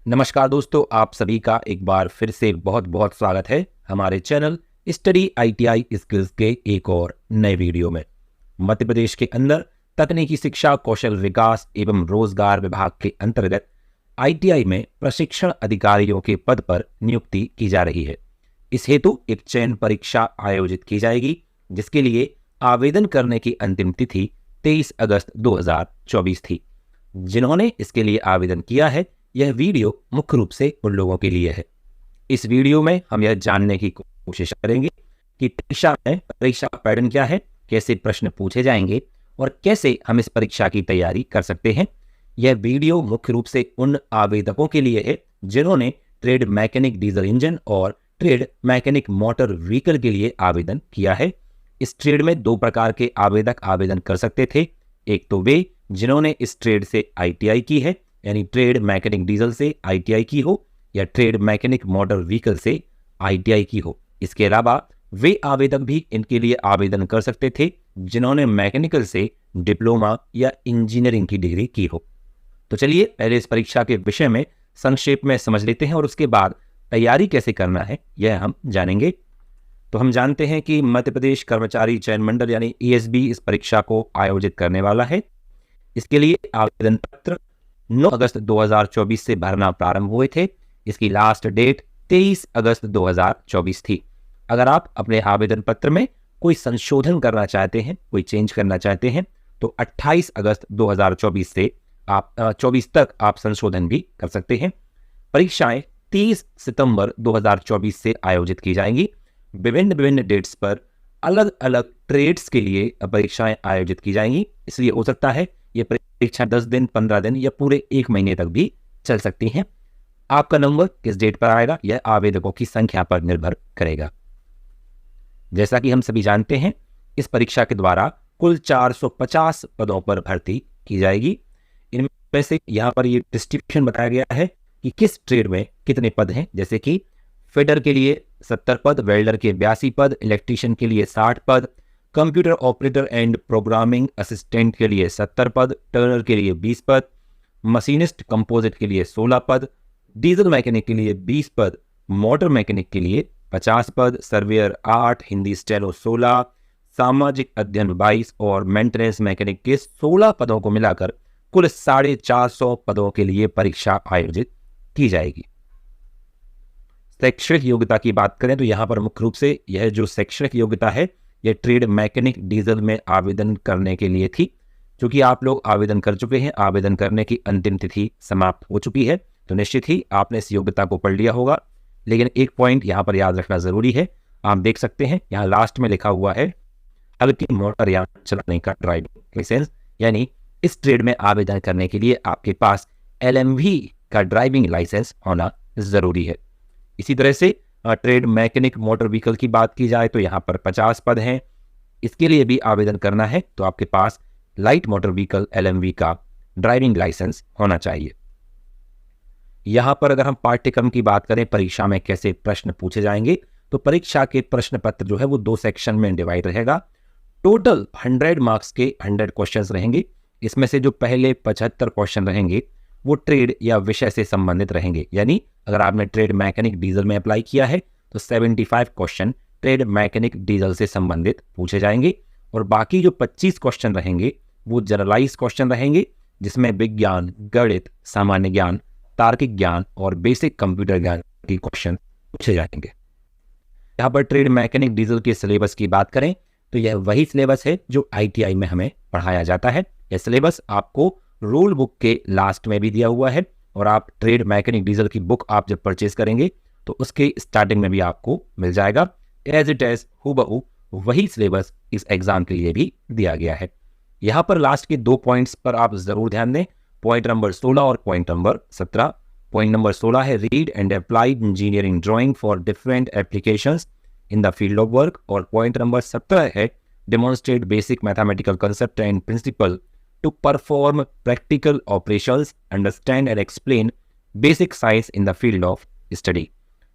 नमस्कार दोस्तों, आप सभी का एक बार फिर से बहुत बहुत स्वागत है हमारे चैनल स्टडी आईटीआई स्किल्स के एक और नए वीडियो में। मध्य प्रदेश के अंदर तकनीकी शिक्षा कौशल विकास एवं रोजगार विभाग के अंतर्गत आईटीआई में प्रशिक्षण अधिकारियों के पद पर नियुक्ति की जा रही है। इस हेतु एक चयन परीक्षा आयोजित की जाएगी, जिसके लिए आवेदन करने की अंतिम तिथि 23 अगस्त 2024 थी। जिन्होंने इसके लिए आवेदन किया है, यह वीडियो मुख्य रूप से उन लोगों के लिए है। इस वीडियो में हम यह जानने की कोशिश करेंगे कि परीक्षा पैटर्न क्या है, कैसे प्रश्न पूछे जाएंगे और कैसे हम इस परीक्षा की तैयारी कर सकते हैं। यह वीडियो मुख्य रूप से उन आवेदकों के लिए है जिन्होंने ट्रेड मैकेनिक डीजल इंजन और ट्रेड मैकेनिक मोटर व्हीकल के लिए आवेदन किया है। इस ट्रेड में दो प्रकार के आवेदक आवेदन कर सकते थे। एक तो वे जिन्होंने इस ट्रेड से आईटीआई की है, यानी ट्रेड मैकेनिक डीजल से आईटीआई की हो या ट्रेड मैकेनिक मोटर व्हीकल से आईटीआई की हो। इसके अलावा वे आवेदक भी इनके लिए आवेदन कर सकते थे जिन्होंने मैकेनिकल से डिप्लोमा या इंजीनियरिंग की डिग्री की हो। तो चलिए पहले इस परीक्षा के विषय में संक्षेप में समझ लेते हैं और उसके बाद तैयारी कैसे करना है यह हम जानेंगे। तो हम जानते हैं कि मध्य प्रदेश कर्मचारी चयन मंडल यानी ईएसबी इस परीक्षा को आयोजित करने वाला है। इसके लिए आवेदन पत्र 9 अगस्त 2024 से भरना प्रारंभ हुए थे। इसकी लास्ट डेट 23 अगस्त 2024 थी। अगर आप अपने आवेदन पत्र में कोई संशोधन करना चाहते हैं, कोई चेंज करना चाहते हैं, तो 28 अगस्त 2024 से आप 24 तक आप संशोधन भी कर सकते हैं। परीक्षाएं 30 सितंबर 2024 से आयोजित की जाएंगी। विभिन्न डेट्स पर अलग अलग ट्रेड्स के लिए परीक्षाएं आयोजित की जाएंगी। इसलिए हो सकता है ये परीक्षा 10 दिन, 15 दिन या पूरे 1 महीने तक भी चल सकती हैं। आपका नंबर किस डेट पर आएगा यह आवेदकों की संख्या पर निर्भर करेगा। जैसा कि हम सभी जानते हैं, इस परीक्षा के द्वारा कुल 450 पदों पर भर्ती की जाएगी। इनमें से यहाँ पर ये डिस्ट्रीब्यूशन बताया गया है कि किस ट्रेड में कितने पद हैं। जैसे कि फिटर के लिए 70 पद, वेल्डर के 82 पद, इलेक्ट्रीशियन के लिए 60 पद, computer operator and programming assistant के लिए 70 पद, टर्नर के लिए 20 पद, मशीनिस्ट कंपोजिट के लिए 16 पद, डीजल मैकेनिक के लिए 20 पद, मोटर मैकेनिक के लिए 50 पद, सर्वेयर 8, हिंदी स्टेनो 16, सामाजिक अध्ययन 22 और मेंटेनेंस मैकेनिक के 16 पदों को मिलाकर कुल 450 पदों के लिए परीक्षा आयोजित की जाएगी। शैक्षणिक योग्यता की बात करें तो यहाँ पर मुख्य रूप से यह जो शैक्षणिक योग्यता है यह ट्रेड मैकेनिक डीजल में आवेदन करने के लिए थी। क्योंकि आप लोग आवेदन कर चुके हैं, आवेदन करने की अंतिम तिथि समाप्त हो चुकी है, तो निश्चित ही आपने इस योग्यता को पढ़ लिया होगा। लेकिन एक पॉइंट यहाँ पर याद रखना जरूरी है। आप देख सकते हैं यहाँ लास्ट में लिखा हुआ है हल्की मोटर यान चलाने का ड्राइविंग लाइसेंस, यानी इस ट्रेड में आवेदन करने के लिए आपके पास LMV का ड्राइविंग लाइसेंस होना जरूरी है। इसी तरह से ट्रेड मैकेनिक मोटर व्हीकल की बात की जाए तो यहाँ पर 50 पद हैं। इसके लिए भी आवेदन करना है तो आपके पास लाइट मोटर व्हीकल LMV का ड्राइविंग लाइसेंस होना चाहिए। यहाँ पर अगर हम पाठ्यक्रम की बात करें, परीक्षा में कैसे प्रश्न पूछे जाएंगे, तो परीक्षा के प्रश्न पत्र जो है वो 2 सेक्शन में डिवाइड रहेगा। टोटल 100 मार्क्स के 100 क्वेश्चन रहेंगे। इसमें से जो पहले 75 क्वेश्चन रहेंगे वो ट्रेड या विषय से संबंधित रहेंगे। यानी अगर आपने ट्रेड मैकेनिक डीजल में अप्लाई किया है तो 75 क्वेश्चन ट्रेड मैकेनिक डीजल से संबंधित पूछे जाएंगे और बाकी जो 25 क्वेश्चन रहेंगे वो जनरलाइज क्वेश्चन रहेंगे, जिसमें विज्ञान, गणित, सामान्य ज्ञान, तार्किक ज्ञान और बेसिक कंप्यूटर ज्ञान के क्वेश्चन पूछे जाएंगे। यहाँ पर ट्रेड मैकेनिक डीजल के सिलेबस की बात करें तो यह वही सिलेबस है जो आईटीआई में हमें पढ़ाया जाता है। यह सिलेबस आपको रूल बुक के लास्ट में भी दिया हुआ है और आप ट्रेड मैकेनिक डीजल की बुक आप जब परचेज करेंगे तो उसके स्टार्टिंग में भी आपको मिल जाएगा। एज इट एज हूबहू वही सिलेबस इस एग्जाम के लिए भी दिया गया है। यहाँ पर लास्ट के 2 पॉइंट्स पर आप जरूर ध्यान दें, पॉइंट नंबर 16 और पॉइंट नंबर 17। पॉइंट नंबर 16 है read and applied engineering drawing for different applications in the field of work और पॉइंट नंबर 17 है demonstrate basic mathematical concept and principle to perform practical operations, understand and explain basic science in the field of study।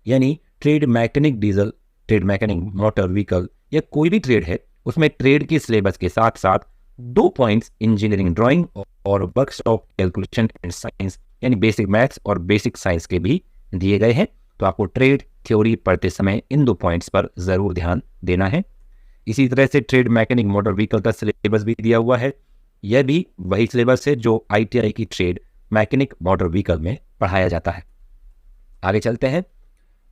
यानी trade mechanic diesel, trade mechanic motor vehicle या कोई भी trade है उसमें trade के syllabus के साथ साथ 2 पॉइंट्स इंजीनियरिंग ड्राइंग और वर्कशॉप कैलकुलेशन एंड साइंस यानी बेसिक मैथ्स और बेसिक साइंस के भी दिए गए हैं। तो आपको ट्रेड थ्योरी पढ़ते समय इन 2 पॉइंट्स पर ज़रूर ध्यान देना है। इसी तरह से ट्रेड मैकेनिक मोटर व्हीकल का सिलेबस भी दिया हुआ है। यह भी वही सिलेबस है जो ITI की ट्रेड मैकेनिक मोटर व्हीकल में पढ़ाया जाता है। आगे चलते हैं,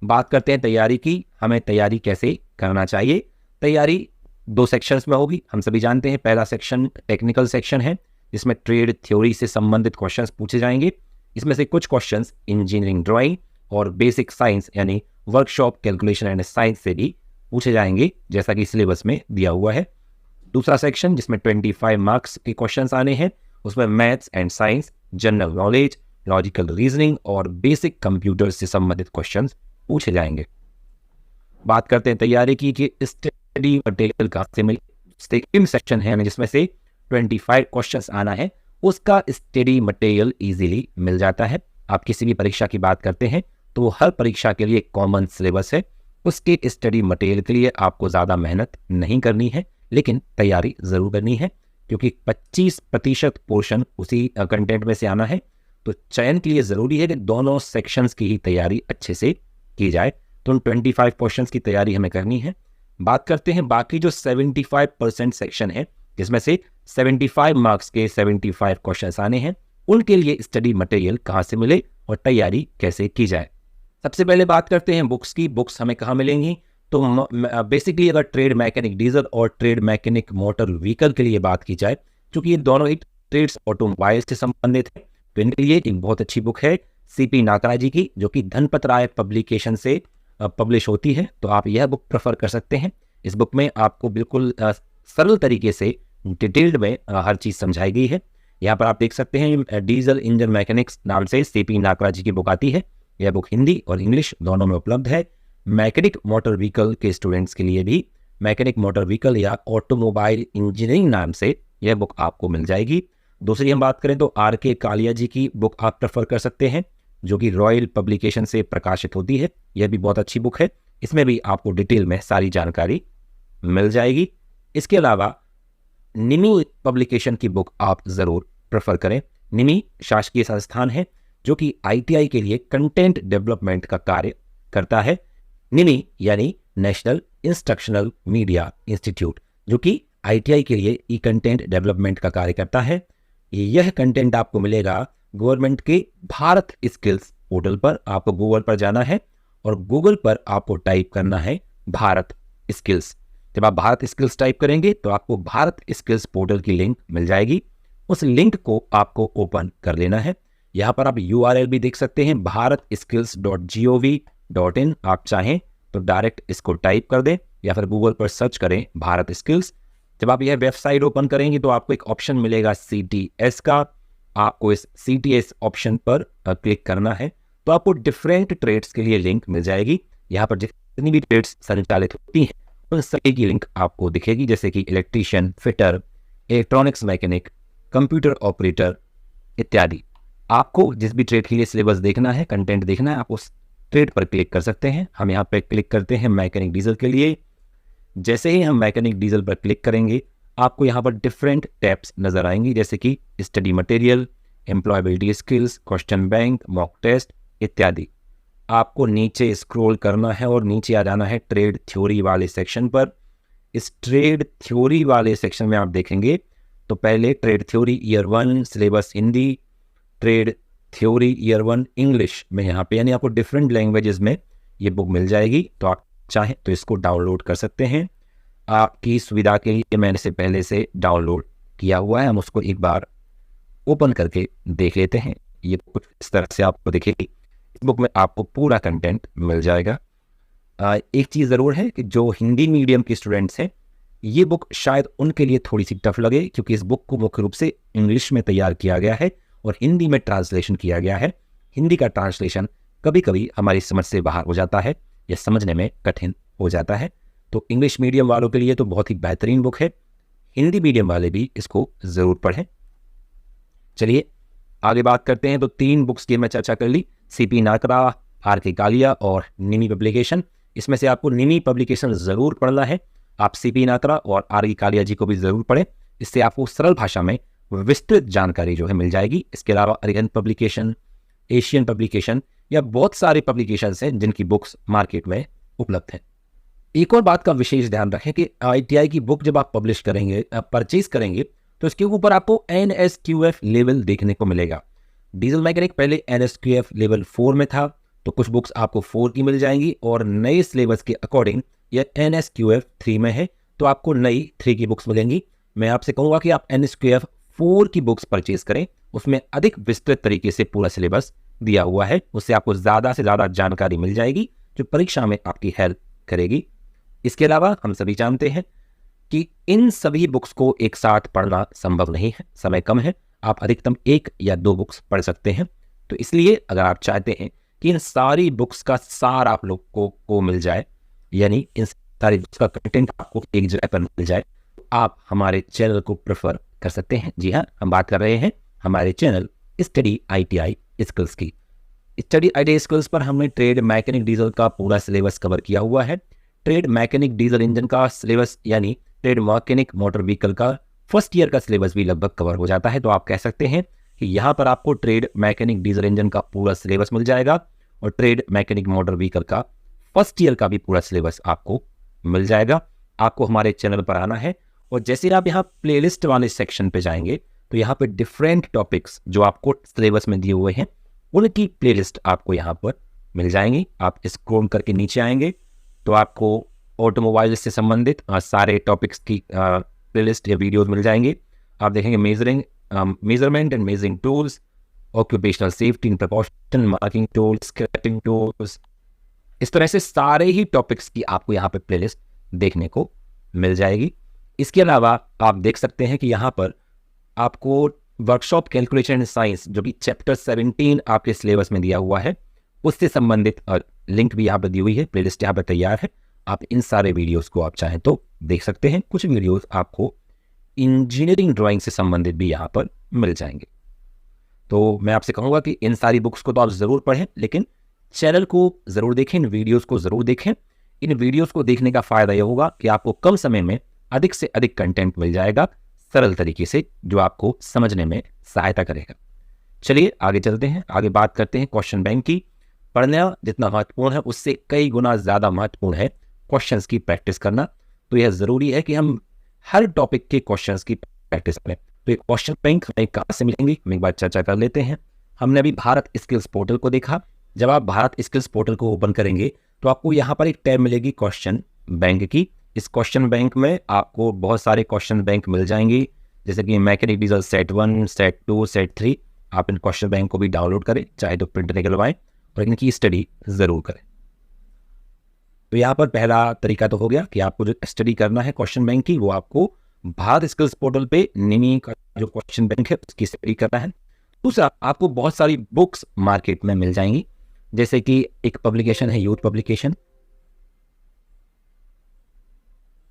बात करते हैं तैयारी की। हमें तैयारी कैसे करना चाहिए। तैयारी 2 सेक्शंस में होगी, हम सभी जानते हैं। पहला सेक्शन टेक्निकल सेक्शन है, जिसमें ट्रेड थ्योरी से संबंधित क्वेश्चंस पूछे जाएंगे। इसमें से कुछ क्वेश्चंस इंजीनियरिंग ड्राइंग और बेसिक साइंस यानी वर्कशॉप कैलकुलेशन एंड साइंस से भी पूछे जाएंगे, जैसा कि सिलेबस में दिया हुआ है। दूसरा सेक्शन जिसमें 25 मार्क्स के क्वेश्चंस आने हैं, उसमें maths and science, general knowledge, logical reasoning और बेसिक कंप्यूटर से संबंधित क्वेश्चंस पूछे जाएंगे। बात करते हैं तैयारी की कि स्टडी मटेरियल कहाँ से मिले। सेकंड सेक्शन है जिसमें से 25 क्वेश्चंस आना है, उसका स्टडी मटेरियल इजीली मिल जाता है। आप किसी भी परीक्षा की बात करते हैं तो हर परीक्षा के लिए कॉमन सिलेबस है, उसके स्टडी मटेरियल के लिए आपको ज़्यादा मेहनत नहीं करनी है, लेकिन तैयारी ज़रूर करनी है, क्योंकि 25% पोर्शन उसी कंटेंट में से आना है। तो चयन के लिए ज़रूरी है कि दोनों सेक्शंस की ही तैयारी अच्छे से की जाए। तो उन 25 क्वेश्चंस की तैयारी हमें करनी है। बात करते हैं बाकी जो 75% सेक्शन है, जिसमें से 75 मार्क्स के 75 क्वेश्चंस आने हैं, उनके लिए स्टडी मटेरियल कहाँ से मिले और तैयारी कैसे की जाए। सबसे पहले बात करते हैं बुक्स की। बुक्स हमें कहाँ मिलेंगी। तो बेसिकली अगर ट्रेड मैकेनिक डीजल और ट्रेड मैकेनिक मोटर व्हीकल के लिए बात की जाए, क्योंकि ये दोनों ही ट्रेड्स ऑटोमोबाइल से संबंधित है, तो इनके लिए एक बहुत अच्छी बुक है CP नाकरा जी की, जो कि धनपत राय पब्लिकेशन से पब्लिश होती है। तो आप यह बुक प्रेफर कर सकते हैं। इस बुक में आपको बिल्कुल सरल तरीके से डिटेल्ड में हर चीज़ समझाई गई है। यहाँ पर आप देख सकते हैं डीजल इंजन मैकेनिक्स नाम से CP नाकरा जी की बुक आती है। यह बुक हिंदी और इंग्लिश दोनों में उपलब्ध है। मैकेनिक मोटर व्हीकल के स्टूडेंट्स के लिए भी मैकेनिक मोटर व्हीकल या ऑटोमोबाइल इंजीनियरिंग नाम से यह बुक आपको मिल जाएगी। दूसरी हम बात करें तो RK कालिया जी की बुक आप प्रेफर कर सकते हैं, जो कि रॉयल पब्लिकेशन से प्रकाशित होती है। यह भी बहुत अच्छी बुक है, इसमें भी आपको डिटेल में सारी जानकारी मिल जाएगी। इसके अलावा निमी पब्लिकेशन की बुक आप ज़रूर प्रेफर करें। निमी शासकीय संस्थान है जो कि ITI के लिए कंटेंट डेवलपमेंट का कार्य करता है। निमी यानी नेशनल इंस्ट्रक्शनल मीडिया इंस्टीट्यूट, जो कि ITI के लिए ई कंटेंट डेवलपमेंट का कार्य करता है। यह कंटेंट आपको मिलेगा गवर्नमेंट के भारत स्किल्स पोर्टल पर। आपको गूगल पर जाना है और गूगल पर आपको टाइप करना है भारत स्किल्स। जब आप भारत स्किल्स टाइप करेंगे तो आपको भारत स्किल्स पोर्टल की लिंक मिल जाएगी। उस लिंक को आपको ओपन कर लेना है। यहाँ पर आप URL भी देख सकते हैं, bharatskills.gov.in। आप चाहें तो डायरेक्ट इसको टाइप कर दें या फिर गूगल पर सर्च करें भारत स्किल्स। जब आप यह वेबसाइट ओपन करेंगे तो आपको एक ऑप्शन मिलेगा CTS का। आपको इस CTS ऑप्शन पर क्लिक करना है तो आपको डिफरेंट ट्रेड्स के लिए लिंक मिल जाएगी। यहाँ पर जितनी भी ट्रेड्स संचालित होती हैं उन सभी की लिंक आपको दिखेगी, जैसे कि electrician, fitter, electronics mechanic, computer operator इत्यादि। आपको जिस भी ट्रेड के लिए सिलेबस देखना है, कंटेंट देखना है, आप उस ट्रेड पर क्लिक कर सकते हैं। हम यहाँ पे क्लिक करते हैं मैकेनिक डीजल के लिए। जैसे ही हम मैकेनिक डीजल पर क्लिक करेंगे आपको यहाँ पर डिफरेंट टैब्स नजर आएंगी, जैसे कि study material, employability skills, question bank, mock test इत्यादि। आपको नीचे स्क्रॉल करना है और नीचे आ जाना है ट्रेड थ्योरी वाले सेक्शन पर। इस ट्रेड थ्योरी वाले सेक्शन में आप देखेंगे तो पहले trade theory year 1 syllabus Hindi, trade theory year 1 English में यहाँ पे, यानी आपको डिफरेंट लैंग्वेजेस में ये बुक मिल जाएगी। तो आप चाहें तो इसको डाउनलोड कर सकते हैं। आपकी सुविधा के लिए मैंने इसे पहले से डाउनलोड किया हुआ है, हम उसको एक बार ओपन करके देख लेते हैं। ये कुछ इस तरह से आपको दिखेगी। इस बुक में आपको पूरा कंटेंट मिल जाएगा। एक चीज़ ज़रूर है कि जो हिंदी मीडियम के स्टूडेंट्स हैं, ये बुक शायद उनके लिए थोड़ी सी टफ लगे, क्योंकि इस बुक को मुख्य रूप से इंग्लिश में तैयार किया गया है और हिंदी में ट्रांसलेशन किया गया है। हिंदी का ट्रांसलेशन कभी कभी हमारी समझ से बाहर हो जाता है या समझने में कठिन हो जाता है। तो इंग्लिश मीडियम वालों के लिए तो बहुत ही बेहतरीन बुक है, हिंदी मीडियम वाले भी इसको ज़रूर पढ़ें। चलिए आगे बात करते हैं। तो 3 बुक्स की मैं चर्चा कर ली, CP नाकरा, RK कालिया और निमी पब्लिकेशन। इसमें से आपको निमी पब्लिकेशन ज़रूर पढ़ना है। आप CP नाकरा और RK कालिया जी को भी ज़रूर पढ़ें, इससे आपको सरल भाषा में विस्तृत जानकारी जो है मिल जाएगी। इसके अलावा अरिहंत पब्लिकेशन, एशियन पब्लिकेशन या बहुत सारे पब्लिकेशंस हैं जिनकी बुक्स मार्केट में उपलब्ध हैं। एक और बात का विशेष ध्यान रखें कि ITI की बुक जब आप पब्लिश करेंगे, परचेज करेंगे, तो इसके ऊपर आपको NSQF लेवल देखने को मिलेगा। डीजल मैकेनिक पहले NSQF लेवल 4 में था, तो कुछ बुक्स आपको 4 की मिल जाएंगी, और नए सिलेबस के अकॉर्डिंग यह NSQF 3 में है, तो आपको नई 3 की बुक्स मिलेंगी। मैं आपसे कहूँगा कि आप NSQF 4 की बुक्स परचेज करें, उसमें अधिक विस्तृत तरीके से पूरा सिलेबस दिया हुआ है, उससे आपको ज़्यादा से ज़्यादा जानकारी मिल जाएगी जो परीक्षा में आपकी हेल्प करेगी। इसके अलावा हम सभी जानते हैं कि इन सभी बुक्स को एक साथ पढ़ना संभव नहीं है, समय कम है, आप अधिकतम 1 या 2 बुक्स पढ़ सकते हैं। तो इसलिए अगर आप चाहते हैं कि इन सारी बुक्स का सार आप लोग को मिल जाए, यानी इन सारी बुक्स का कंटेंट आपको एक जगह पर मिल जाए, तो आप हमारे चैनल को प्रेफर कर सकते हैं। जी हाँ, हम बात कर रहे हैं हमारे चैनल स्टडी ITI स्किल्स की। स्टडी ITI स्किल्स पर हमने ट्रेड मैकेनिक डीजल का पूरा सिलेबस कवर किया हुआ है। ट्रेड मैकेनिक डीजल इंजन का सिलेबस यानी ट्रेड मैकेनिक मोटर व्हीकल का फर्स्ट ईयर का सिलेबस भी लगभग कवर हो जाता है। तो आप कह सकते हैं कि यहाँ पर आपको ट्रेड मैकेनिक डीजल इंजन का पूरा सिलेबस मिल जाएगा, और ट्रेड मैकेनिक मोटर व्हीकल का फर्स्ट ईयर का भी पूरा सिलेबस आपको मिल जाएगा। आपको हमारे चैनल पर आना है, और जैसे आप यहाँ प्लेलिस्ट वाले सेक्शन पे जाएंगे, तो यहाँ पे डिफरेंट टॉपिक्स जो आपको सिलेबस में दिए हुए हैं उनकी प्लेलिस्ट आपको यहाँ पर मिल जाएंगी। आप स्क्रॉल करके नीचे आएंगे तो आपको ऑटोमोबाइल से संबंधित सारे टॉपिक्स की प्लेलिस्ट या वीडियोस मिल जाएंगे। आप देखेंगे measurement and measuring tools, occupational safety and precaution, marking tools, scraping tools, इस तरह से सारे ही टॉपिक्स की आपको यहाँ पे प्लेलिस्ट देखने को मिल जाएगी। इसके अलावा आप देख सकते हैं कि यहाँ पर आपको वर्कशॉप कैलकुलेशन एंड साइंस, जो कि चैप्टर 17 आपके सिलेबस में दिया हुआ है, उससे संबंधित लिंक भी यहाँ पर दी हुई है, प्लेलिस्ट यहाँ पर तैयार है। आप इन सारे वीडियोस को आप चाहें तो देख सकते हैं। कुछ वीडियोस आपको इंजीनियरिंग ड्राइंग से संबंधित भी यहाँ पर मिल जाएंगे। तो मैं आपसे कहूँगा कि इन सारी बुक्स को तो आप ज़रूर पढ़ें, लेकिन चैनल को ज़रूर देखें, इन वीडियोज़ को ज़रूर देखें। इन वीडियोज़ को देखने का फ़ायदा यह होगा कि आपको कम समय में अधिक से अधिक कंटेंट मिल जाएगा, सरल तरीके से, जो आपको समझने में सहायता करेगा। चलिए आगे चलते हैं, आगे बात करते हैं क्वेश्चन बैंक की। पढ़ना जितना महत्वपूर्ण है, उससे कई गुना ज़्यादा महत्वपूर्ण है क्वेश्चंस की प्रैक्टिस करना। तो यह ज़रूरी है कि हम हर टॉपिक के क्वेश्चंस की प्रैक्टिस करें। तो ये क्वेश्चन बैंक हमें कहाँ से मिलेंगी, हम एक बार चर्चा कर लेते हैं। हमने अभी भारत स्किल्स पोर्टल को देखा। जब आप भारत स्किल्स पोर्टल को ओपन करेंगे तो आपको यहाँ पर एक टैब मिलेगी क्वेश्चन बैंक की। इस क्वेश्चन बैंक में आपको बहुत सारे क्वेश्चन बैंक मिल जाएंगे, जैसे कि mechanic diesel set 1, set 2, set 3। आप इन क्वेश्चन बैंक को भी डाउनलोड करें, चाहे तो प्रिंट निकलवाएं, और इनकी स्टडी ज़रूर करें। तो यहाँ पर पहला तरीका तो हो गया कि आपको जो स्टडी करना है क्वेश्चन बैंक की, वो आपको भारत स्किल्स पोर्टल पे निमी का जो क्वेश्चन बैंक है उसकी स्टडी करना है। दूसरा, आपको बहुत सारी बुक्स मार्केट में मिल जाएंगी, जैसे कि एक पब्लिकेशन है यूथ पब्लिकेशन,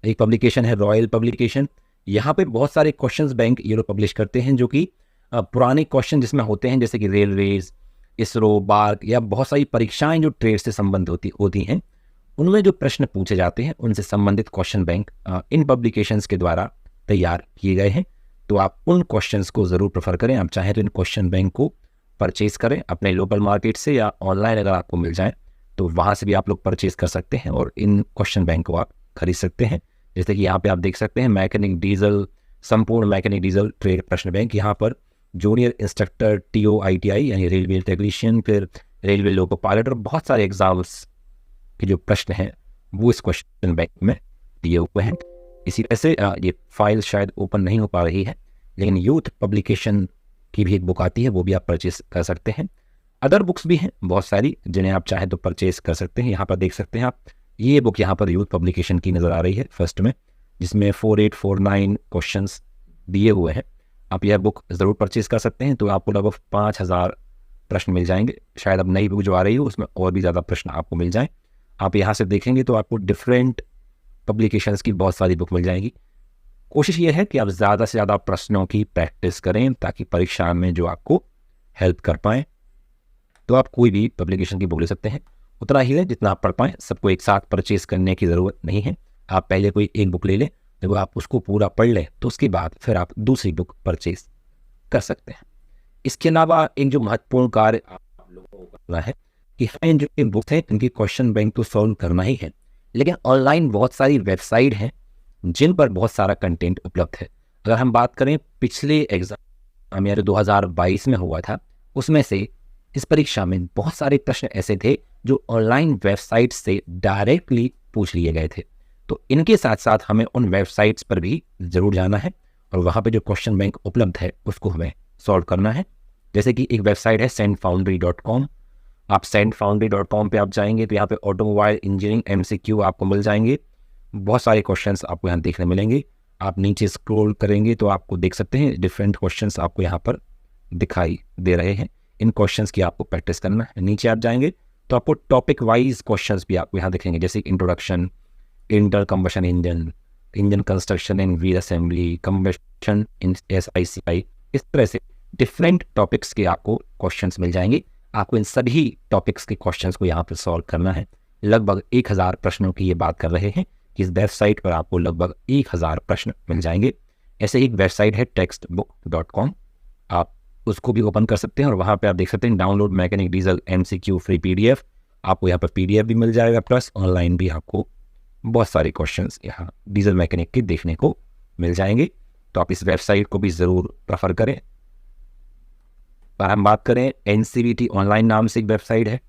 एक पब्लिकेशन है रॉयल पब्लिकेशन। यहाँ पे बहुत सारे क्वेश्चंस बैंक ये लोग पब्लिश करते हैं, जो कि पुराने क्वेश्चन जिसमें होते हैं, जैसे कि रेलवेज, इसरो, बार्क, या बहुत सारी परीक्षाएं जो ट्रेड से संबंधित होती हैं, उनमें जो प्रश्न पूछे जाते हैं उनसे संबंधित क्वेश्चन बैंक इन पब्लिकेशंस के द्वारा तैयार किए गए हैं। तो आप उन क्वेश्चंस को ज़रूर प्रेफर करें। आप चाहें तो इन क्वेश्चन बैंक को परचेज करें अपने लोकल मार्केट से, या ऑनलाइन अगर आपको मिल जाए तो वहाँ से भी आप लोग परचेज कर सकते हैं और इन क्वेश्चन बैंक को आप खरीद सकते हैं। जैसे कि यहाँ पे आप देख सकते हैं मैकेनिक डीजल, संपूर्ण मैकेनिक डीजल ट्रेड प्रश्न बैंक। यहाँ पर जूनियर इंस्ट्रक्टर TO ITI यानी रेलवे टेक्नीशियन, फिर रेलवे लोको पायलट, और बहुत सारे एग्जाम्स के जो प्रश्न हैं वो इस क्वेश्चन बैंक में दिए हुए हैं। इसी तरह से ये फाइल शायद ओपन नहीं हो पा रही है, लेकिन यूथ पब्लिकेशन की भी एक बुक आती है, वो भी आप परचेज कर सकते हैं। अदर बुक्स भी हैं बहुत सारी, जिन्हें आप चाहें तो परचेज कर सकते हैं। यहाँ पर देख सकते हैं आप, ये बुक यहाँ पर यूथ पब्लिकेशन की नज़र आ रही है फर्स्ट में, जिसमें 4849 क्वेश्चंस दिए हुए हैं। आप यह बुक ज़रूर परचेज कर सकते हैं। तो आपको लगभग 5000 प्रश्न मिल जाएंगे। शायद अब नई बुक जो आ रही हो उसमें और भी ज़्यादा प्रश्न आपको मिल जाएं। आप यहाँ से देखेंगे तो आपको डिफरेंट पब्लिकेशंस की बहुत सारी बुक मिल जाएगी। कोशिश ये है कि आप ज़्यादा से ज़्यादा प्रश्नों की प्रैक्टिस करें, ताकि परीक्षा में जो आपको हेल्प कर पाएँ। तो आप कोई भी पब्लिकेशन की बुक ले सकते हैं, उतना ही लें जितना आप पढ़ पाएँ। सबको एक साथ परचेज करने की ज़रूरत नहीं है। आप पहले कोई एक बुक ले लें, जब आप उसको पूरा पढ़ लें तो उसके बाद फिर आप दूसरी बुक परचेज कर सकते हैं। इसके अलावा एक जो महत्वपूर्ण कार्य आप लोगों को करना है कि हमें जो ये बुक्स हैं इनकी क्वेश्चन बैंक तो सॉल्व करना ही है, लेकिन ऑनलाइन बहुत सारी वेबसाइट हैं जिन पर बहुत सारा कंटेंट उपलब्ध है। अगर हम बात करें पिछले एग्जाम यानी 2022 में हुआ था, उसमें से इस परीक्षा में बहुत सारे प्रश्न ऐसे थे जो ऑनलाइन वेबसाइट से डायरेक्टली पूछ लिए गए थे। तो इनके साथ साथ हमें उन वेबसाइट्स पर भी ज़रूर जाना है और वहाँ पे जो क्वेश्चन बैंक उपलब्ध है उसको हमें सॉल्व करना है। जैसे कि एक वेबसाइट है sendfoundry.com। आप sendfoundry.com पे आप जाएंगे तो यहाँ पे ऑटोमोबाइल इंजीनियरिंग MCQ आपको मिल जाएंगे। बहुत सारे क्वेश्चंस आपको यहाँ देखने मिलेंगे। आप नीचे स्क्रॉल करेंगे तो आपको देख सकते हैं डिफरेंट क्वेश्चंस आपको यहाँ पर दिखाई दे रहे हैं। इन क्वेश्चंस की आपको प्रैक्टिस करना है। नीचे आप जाएंगे तो आपको टॉपिक वाइज क्वेश्चंस भी आपको यहाँ दिखेंगे, जैसे introduction, inter combustion engine, engine construction इन व्हील असेंबली, कंबशन इन SICI। इस तरह से डिफरेंट टॉपिक्स के आपको क्वेश्चंस मिल जाएंगे। आपको इन सभी टॉपिक्स के क्वेश्चंस को यहाँ पर सॉल्व करना है। लगभग 1000 प्रश्नों की ये बात कर रहे हैं कि इस वेबसाइट पर आपको लगभग 1000 प्रश्न मिल जाएंगे। ऐसे ही एक वेबसाइट है textbook.com, आप उसको भी ओपन कर सकते हैं और वहाँ पे आप देख सकते हैं download mechanic diesel MCQ free PDF। आपको यहाँ पर PDF भी मिल जाएगा, प्लस ऑनलाइन भी आपको बहुत सारे क्वेश्चंस यहाँ डीजल मैकेनिक के देखने को मिल जाएंगे। तो आप इस वेबसाइट को भी ज़रूर प्रेफर करें। पर हम बात करें NCVT ऑनलाइन नाम से एक वेबसाइट है।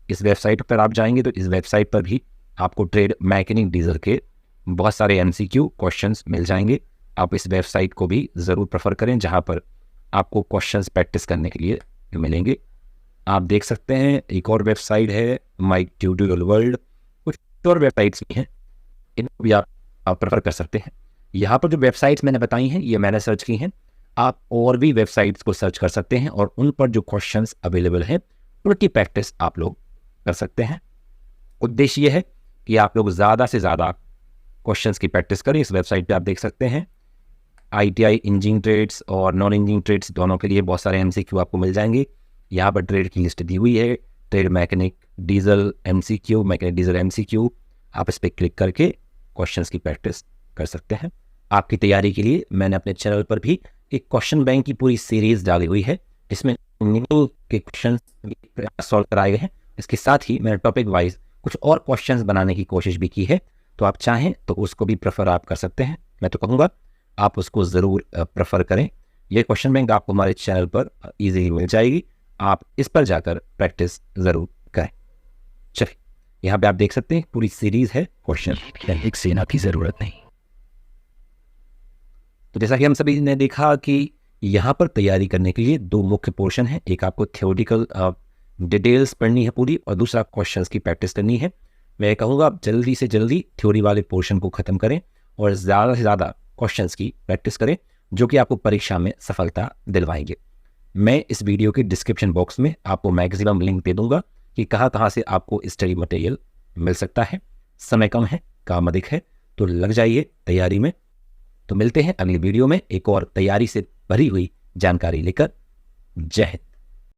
इस वेबसाइट पर आप जाएंगे तो इस वेबसाइट पर भी आपको ट्रेड मैकेनिक डीजल के बहुत सारे MCQ क्वेश्चंस मिल जाएंगे। आप इस वेबसाइट को भी ज़रूर प्रेफर करें जहाँ पर आपको क्वेश्चंस प्रैक्टिस करने के लिए मिलेंगे। आप देख सकते हैं एक और वेबसाइट है माई ट्यूटोरियल वर्ल्ड। कुछ और वेबसाइट्स भी हैं, इनको भी आप प्रेफर कर सकते हैं। यहाँ पर जो वेबसाइट्स मैंने बताई हैं ये मैंने सर्च की हैं। आप और भी वेबसाइट्स को सर्च कर सकते हैं और उन पर जो क्वेश्चंस अवेलेबल हैं उनकी प्रैक्टिस आप लोग कर सकते हैं। उद्देश्य ये है कि आप लोग ज़्यादा से ज़्यादा क्वेश्चंस की प्रैक्टिस करें। इस वेबसाइट पे आप देख सकते हैं ITI इंजीनियरिंग ट्रेड्स और नॉन इंजीनियरिंग ट्रेड्स दोनों के लिए बहुत सारे MCQ आपको मिल जाएंगे। यहाँ पर ट्रेड की लिस्ट दी हुई है, trade mechanic diesel MCQ, mechanic diesel MCQ। आप इस पर क्लिक करके क्वेश्चंस की प्रैक्टिस कर सकते हैं। आपकी तैयारी के लिए मैंने अपने चैनल पर भी एक क्वेश्चन बैंक की पूरी सीरीज डाली हुई है, जिसमें के क्वेश्चन सॉल्व कराए गए हैं। इसके साथ ही मैंने टॉपिक वाइज कुछ और क्वेश्चंस बनाने की कोशिश भी की है। तो आप चाहें तो उसको भी प्रेफर आप कर सकते हैं। मैं तो कहूँगा आप उसको ज़रूर प्रेफर करें। ये क्वेश्चन बैंक आपको हमारे चैनल पर ईजीली मिल जाएगी। आप इस पर जाकर प्रैक्टिस ज़रूर करें। चलिए, यहाँ पे आप देख सकते हैं पूरी सीरीज है क्वेश्चन, एक सेना की ज़रूरत नहीं। तो जैसा कि हम सभी ने देखा कि यहाँ पर तैयारी करने के लिए 2 मुख्य पोर्शन है। एक आपको थ्योरेटिकल डिटेल्स पढ़नी है पूरी, और दूसरा क्वेश्चंस की प्रैक्टिस करनी है। मैं कहूँगा आप जल्दी से जल्दी थ्योरी वाले पोर्शन को ख़त्म करें और ज़्यादा से ज़्यादा क्वेश्चंस की प्रैक्टिस करें, जो कि आपको परीक्षा में सफलता दिलवाएंगे। मैं इस वीडियो के डिस्क्रिप्शन बॉक्स में आपको मैक्सिमम लिंक दे दूंगा कि कहाँ से आपको स्टडी मटेरियल मिल सकता है। समय कम है, काम अधिक है, तो लग जाइए तैयारी में। तो मिलते हैं अगली वीडियो में एक और तैयारी से भरी हुई जानकारी लेकर। जय हिंद।